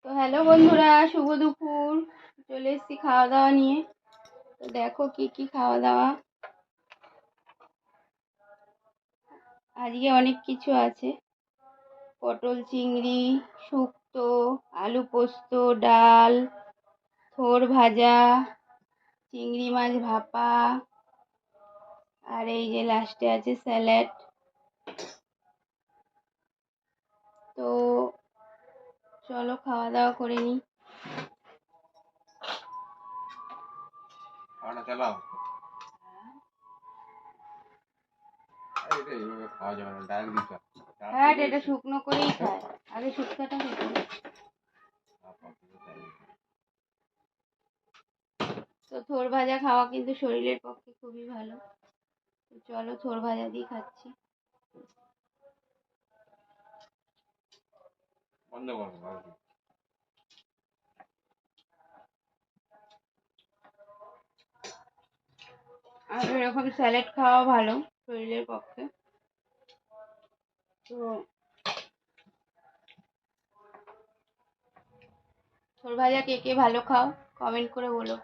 তো হ্যালো বন্ধুরা, শুভ দুপুর। চলে এসেছি খাওয়া দাওয়া নিয়ে। তো দেখো কি কি খাওয়া দাওয়া। আজকে অনেক কিছু আছে। পটল চিংড়ি, শুক্তো, আলু পোস্ত, ডাল, থোড় ভাজা, চিংড়ি মাছ ভাপা, আর এই যে লাস্টে আছে স্যালাড। তো চলো খাওয়া দাওয়া করে নিই। হ্যাঁ, এটা শুকনো করেই খায়, আগে শুক্তোটা খেতে। তো থোড় ভাজা খাওয়া কিন্তু শরীরের পক্ষে খুবই ভালো। তো চলো থোড় ভাজা দিয়ে খাচ্ছি। আর এরকম স্যালাড খাওয়া ভালো শরীরের পক্ষে। তো থোড় ভাজা কে কে ভালো খাও কমেন্ট করে বলো।